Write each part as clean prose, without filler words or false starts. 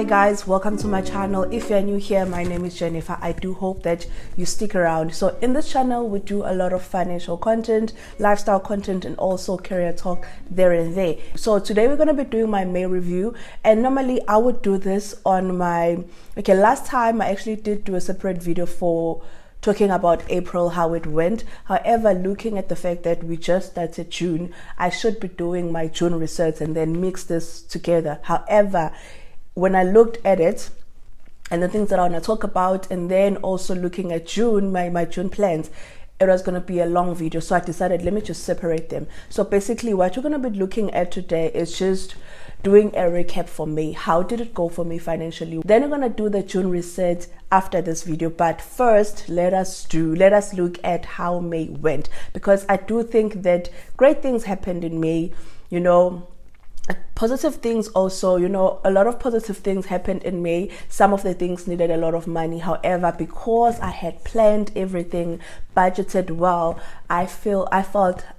guys, welcome to my channel. If you're new here, my name is Jennifer. I do hope that you stick around. So in this channel we do a lot of financial content, lifestyle content, and also career talk there and there. So today we're going to be doing my May review, and normally I would do this on my last time I actually did do a separate video for talking about April, how it went. However, looking at the fact that we just started June, I should be doing my June research and then mix this together. However, when I looked at it and the things that I want to talk about, and then also looking at June, my June plans, it was going to be a long video, so I decided let me just separate them. So basically what you're going to be looking at today is just doing a recap for May. How did it go for me financially? Then we're going to do the June reset after this video, but first let us look at how May went, because I do think that great things happened in May, positive things also, a lot of positive things happened in May. Some of the things needed a lot of money. However, because I had planned everything, budgeted well, I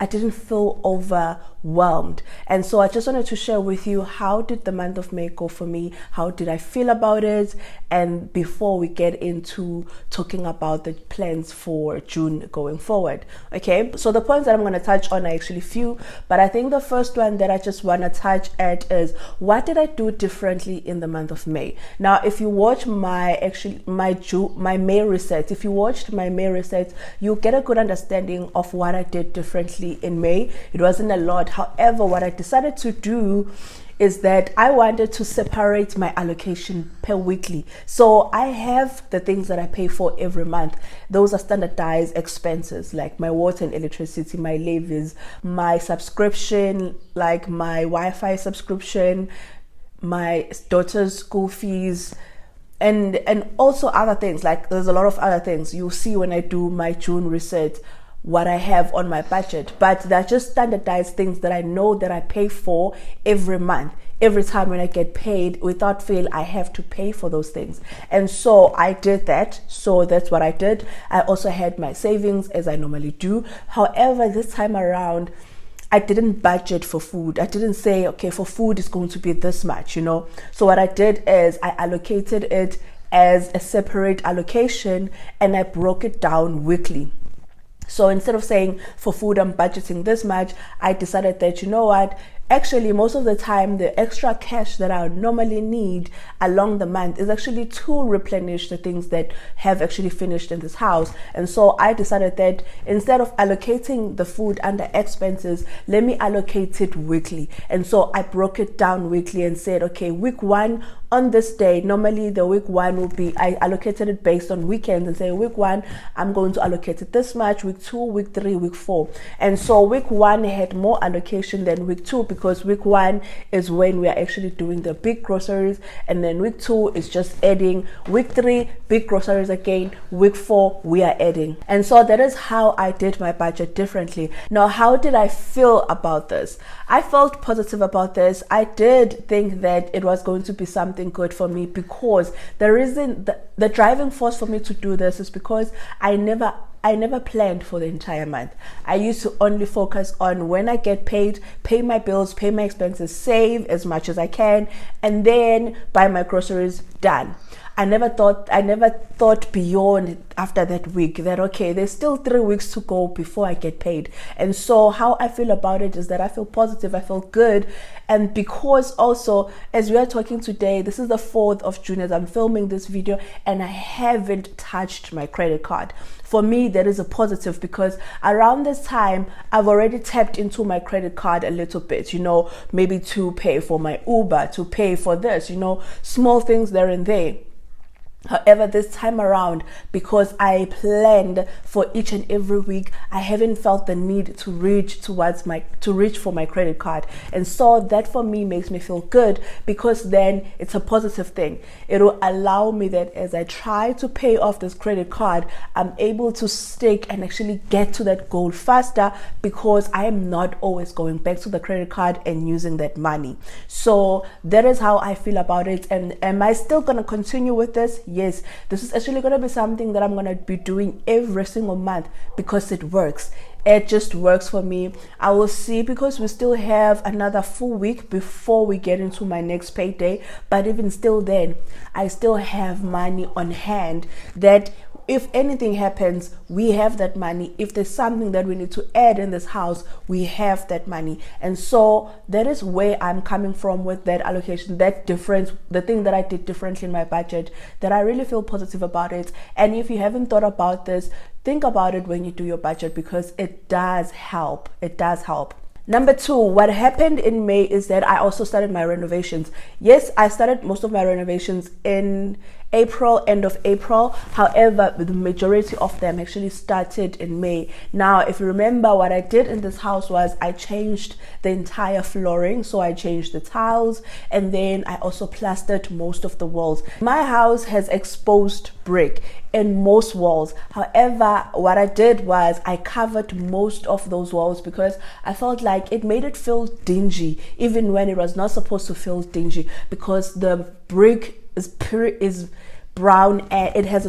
didn't feel overwhelmed. And so I just wanted to share with you, how did the month of May go for me? How did I feel about it? And before we get into talking about the plans for June going forward. Okay, so the points that I'm going to touch on are actually few, but I think the first one that I just want to touch at is, what did I do differently in the month of May? Now, if you watch my May reset, if you watched my May reset, you'll get a good understanding of what I did differently in May. It wasn't a lot. However, what I decided to do is that I wanted to separate my allocation per weekly. So I have the things that I pay for every month. Those are standardized expenses like my water and electricity, my levies, my subscription, like my Wi-Fi subscription, my daughter's school fees, and also other things. Like there's a lot of other things you'll see when I do my June reset, what I have on my budget, but they're just standardized things that I know that I pay for every month. Every time when I get paid, without fail, I have to pay for those things. And so I did that. So that's what I did. I also had my savings, as I normally do. However, this time around, I didn't budget for food. I didn't say, okay, for food it's going to be this much, So what I did is I allocated it as a separate allocation, and I broke it down weekly. So instead of saying for food I'm budgeting this much, I decided that, actually most of the time the extra cash that I normally need along the month is actually to replenish the things that have actually finished in this house. And so I decided that instead of allocating the food under expenses, let me allocate it weekly. And so I broke it down weekly and said, okay, week one, on this day, normally the week one will be, I allocated it based on weekends and say week one I'm going to allocate it this much, week two, week three, week four. And so week one had more allocation than week two, because week one is when we are actually doing the big groceries, and then week two is just adding, week three big groceries again, week four we are adding. And so that is how I did my budget differently. Now, how did I feel about this? I felt positive about this. I did think that it was going to be something good for me, because the reason, the driving force for me to do this is because I never planned for the entire month. I used to only focus on when I get paid, pay my bills, pay my expenses, save as much as I can, and then buy my groceries, done. I never thought beyond after that week that, okay, there's still 3 weeks to go before I get paid. And so how I feel about it is that I feel positive, I feel good. And because also, as we are talking today, this is the 4th of June as I'm filming this video, and I haven't touched my credit card. For me, that is a positive, because around this time, I've already tapped into my credit card a little bit, maybe to pay for my Uber, to pay for this, small things there and there. However, this time around, because I planned for each and every week, I haven't felt the need to reach for my credit card. And so that for me makes me feel good, because then it's a positive thing. It will allow me that as I try to pay off this credit card, I'm able to stick and actually get to that goal faster, because I am not always going back to the credit card and using that money. So that is how I feel about it. And am I still going to continue with this? yes, this is actually going to be something that I'm going to be doing every single month because it works. It just works for me. I will see, because we still have another full week before we get into my next payday. But even still then, I still have money on hand that if anything happens, we have that money. If there's something that we need to add in this house, we have that money. And so that is where I'm coming from with that allocation, that difference, the thing that I did differently in my budget, that I really feel positive about it. And if you haven't thought about this, think about it when you do your budget, because it does help. It does help. Number 2, what happened in May is that I also started my renovations. Yes, I started most of my renovations in April, end of April. However, the majority of them actually started in May. Now, if you remember, what I did in this house was I changed the entire flooring. So I changed the tiles, and then I also plastered most of the walls. My house has exposed brick in most walls. However, what I did was I covered most of those walls because I felt like it made it feel dingy, even when it was not supposed to feel dingy, because the brick is brown and it has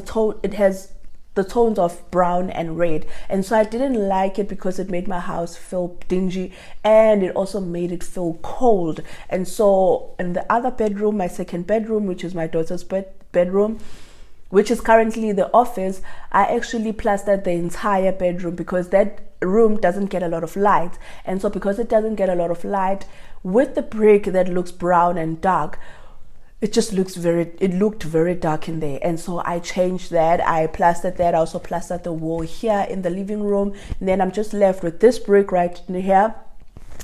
the tones of brown and red. And so I didn't like it because it made my house feel dingy, and it also made it feel cold. And so in the other bedroom, my second bedroom, which is my daughter's bedroom, which is currently the office, I actually plastered the entire bedroom because that room doesn't get a lot of light. And so because it doesn't get a lot of light, with the brick that looks brown and dark, it looked very dark in there. And so I changed that. I plastered that. I also plastered the wall here in the living room. And then I'm just left with this brick right here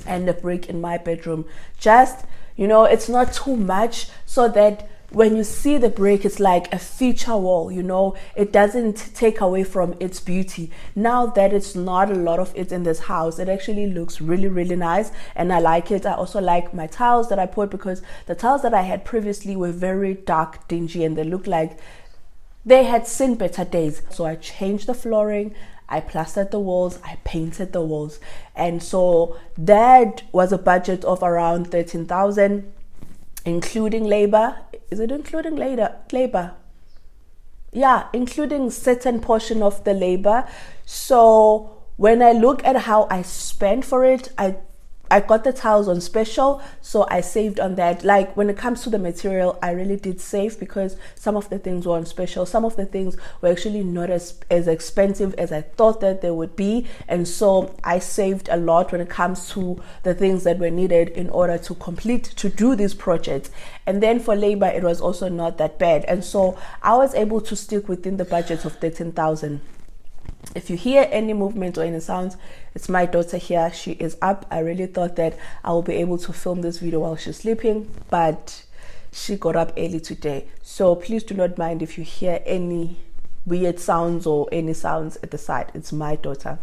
and the brick in my bedroom. Just, it's not too much, so that when you see the brick, it's like a feature wall, it doesn't take away from its beauty. Now that it's not a lot of it in this house, it actually looks really, really nice, and I like it. I also like my tiles that I put, because the tiles that I had previously were very dark, dingy, and they looked like they had seen better days. So I changed the flooring, I plastered the walls, I painted the walls, and so that was a budget of around 13,000, including labor. Is it including labor? Yeah, including certain portion of the labor. So when I look at how I spent for it, I got the tiles on special, so I saved on that. Like when it comes to the material, I really did save, because some of the things were on special. Some of the things were actually not as expensive as I thought that they would be. And so I saved a lot when it comes to the things that were needed in order to do these projects. And then for labor, it was also not that bad. And so I was able to stick within the budget of 13,000. If you hear any movement or any sounds, it's my daughter here. She is up. I really thought that I will be able to film this video while she's sleeping, but she got up early today. So please do not mind if you hear any weird sounds or any sounds at the side. It's my daughter.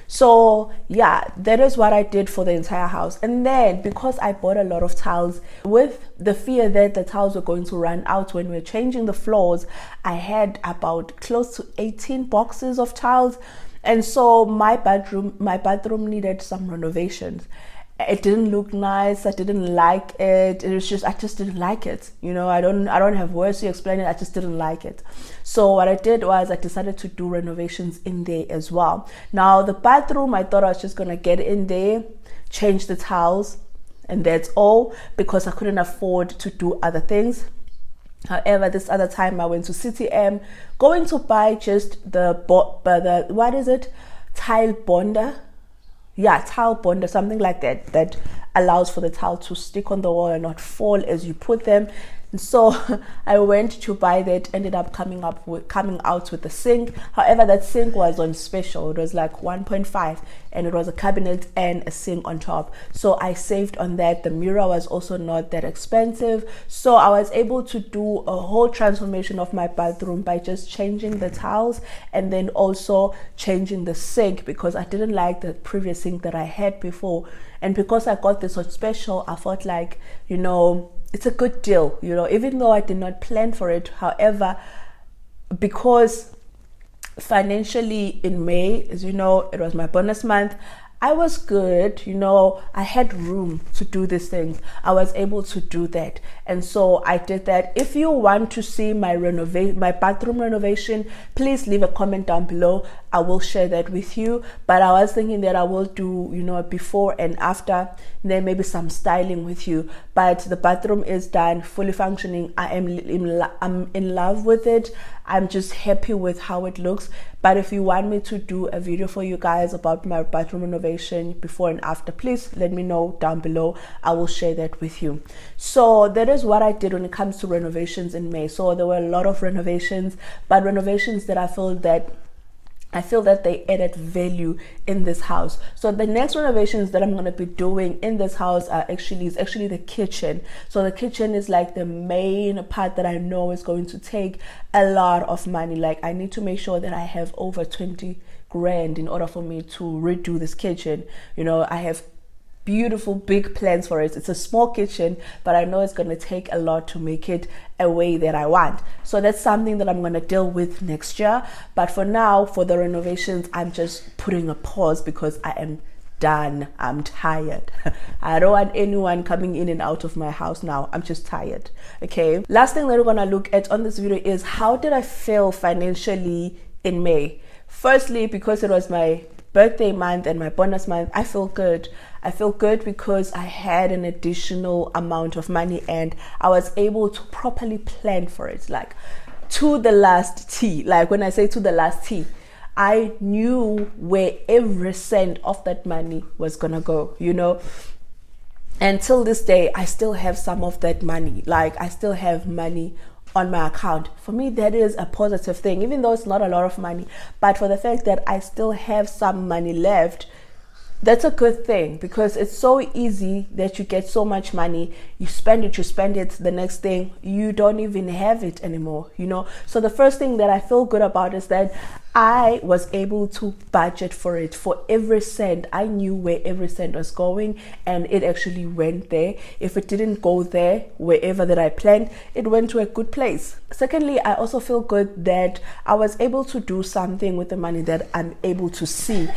So yeah, that is what I did for the entire house. And then because I bought a lot of tiles, with the fear that the tiles were going to run out when we were changing the floors, I had about close to 18 boxes of tiles. And so my bathroom needed some renovations. It didn't look nice. I didn't like it. I just didn't like it. I don't have words to explain it. I just didn't like it. So what I did was I decided to do renovations in there as well. Now the bathroom, I thought I was just gonna get in there, change the tiles, and that's all, because I couldn't afford to do other things. However, this other time I went to CTM, going to buy just the what is it? Tile bonder. Yeah, tile bonder, something like that allows for the tile to stick on the wall and not fall as you put them. And so I went to buy that, ended up coming out with a sink. However, that sink was on special. It was like 1.5, and it was a cabinet and a sink on top. So I saved on that. The mirror was also not that expensive. So I was able to do a whole transformation of my bathroom by just changing the tiles and then also changing the sink, because I didn't like the previous sink that I had before. And because I got this on special, I felt like, it's a good deal, even though I did not plan for it. However, because financially in May, as you know, it was my bonus month, I was good, you know, I had room to do these things. I was able to do that. And so I did that. If you want to see my bathroom renovation, please leave a comment down below. I will share that with you. But I was thinking that I will do, you know, before and after, then maybe some styling with you. But the bathroom is done, fully functioning. I'm in love with it. I'm just happy with how it looks. But if you want me to do a video for you guys about my bathroom renovation before and after, please let me know down below. I will share that with you. So that is what I did when it comes to renovations in May. So there were a lot of renovations, but renovations that I feel that they added value in this house. So the next renovations that I'm going to be doing in this house is actually the kitchen. So the kitchen is like the main part that I know is going to take a lot of money. Like I need to make sure that I have over 20 grand in order for me to redo this kitchen. You know, I have beautiful big plans for it. It's a small kitchen, but I know it's going to take a lot to make it a way that I want. So that's something that I'm going to deal with next year. But for now, for the renovations, I'm just putting a pause because I am done. I'm tired. I don't want anyone coming in and out of my house now. I'm just tired. Okay, last thing that we're going to look at on this video is how did I feel financially in May. Firstly, because it was my birthday month and my bonus month, I feel good. I feel good because I had an additional amount of money and I was able to properly plan for it, like to the last T. Like when I say to the last T, I knew where every cent of that money was gonna go, you know. Until this day, I still have some of that money. Like I still have money on my account. For me, that is a positive thing, even though it's not a lot of money. But for the fact that I still have some money left, that's a good thing, because it's so easy that you get so much money, you spend it, the next thing you don't even have it anymore, you know. So the first thing that I feel good about is that I was able to budget for it, for every cent. I knew where every cent was going and it actually went there. If it didn't go there, wherever that I planned, it went to a good place. Secondly, I also feel good that I was able to do something with the money that I'm able to see,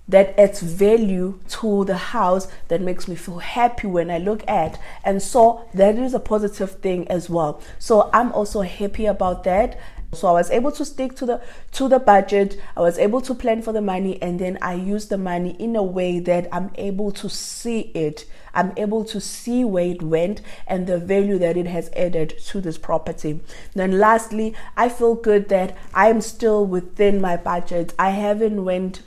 that adds value to the house, that makes me feel happy when I look at. And so that is a positive thing as well. So I'm also happy about that. So I was able to stick to the budget. I was able to plan for the money, and then I use the money in a way that I'm able to see it. I'm able to see where it went and the value that it has added to this property. Then lastly, I feel good that I am still within my budget. I haven't went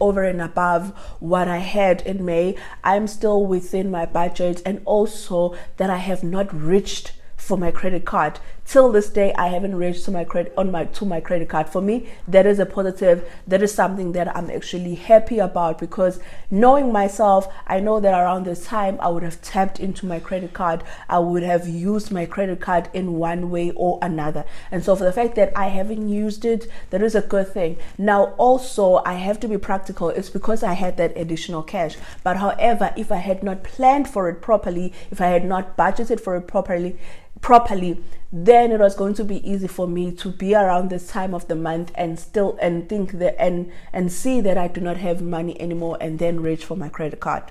over and above what I had in May. I'm still within my budget, and also that I have not reached for my credit card. Till this day, I haven't reached to my credit card. For me, that is a positive. That is something that I'm actually happy about, because knowing myself, I know that around this time I would have tapped into my credit card. I would have used my credit card in one way or another. And so for the fact that I haven't used it, that is a good thing. Now also, I have to be practical. It's because I had that additional cash. But however, if I had not planned for it properly, if I had not budgeted for it properly, then it was going to be easy for me to be around this time of the month and think that and see that I do not have money anymore, and then reach for my credit card.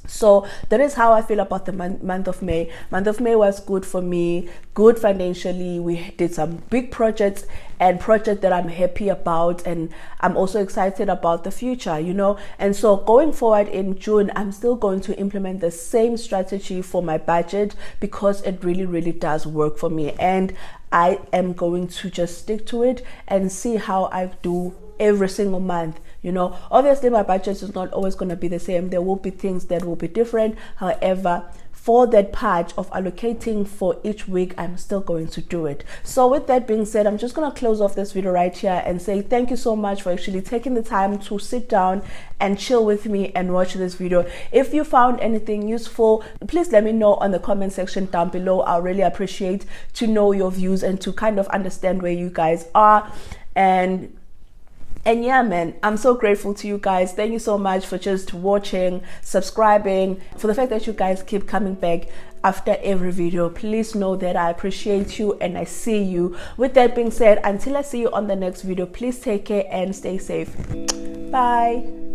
So that is how I feel about the month of May. Month of May was good for me, good financially. We did some big projects that I'm happy about, and I'm also excited about the future, you know. And so going forward in June, I'm still going to implement the same strategy for my budget, because it really, really does work for me, and I am going to just stick to it and see how I do every single month. You know, obviously my budget is not always going to be the same. There will be things that will be different. However, for that part of allocating for each week, I'm still going to do it. So with that being said, I'm just going to close off this video right here and say thank you so much for actually taking the time to sit down and chill with me and watch this video. If you found anything useful, please let me know on the comment section down below. I really appreciate to know your views and to kind of understand where you guys are. And yeah, man, I'm so grateful to you guys. Thank you so much for just watching, subscribing, for the fact that you guys keep coming back after every video. Please know that I appreciate you and I see you. With that being said, until I see you on the next video, please take care and stay safe. Bye.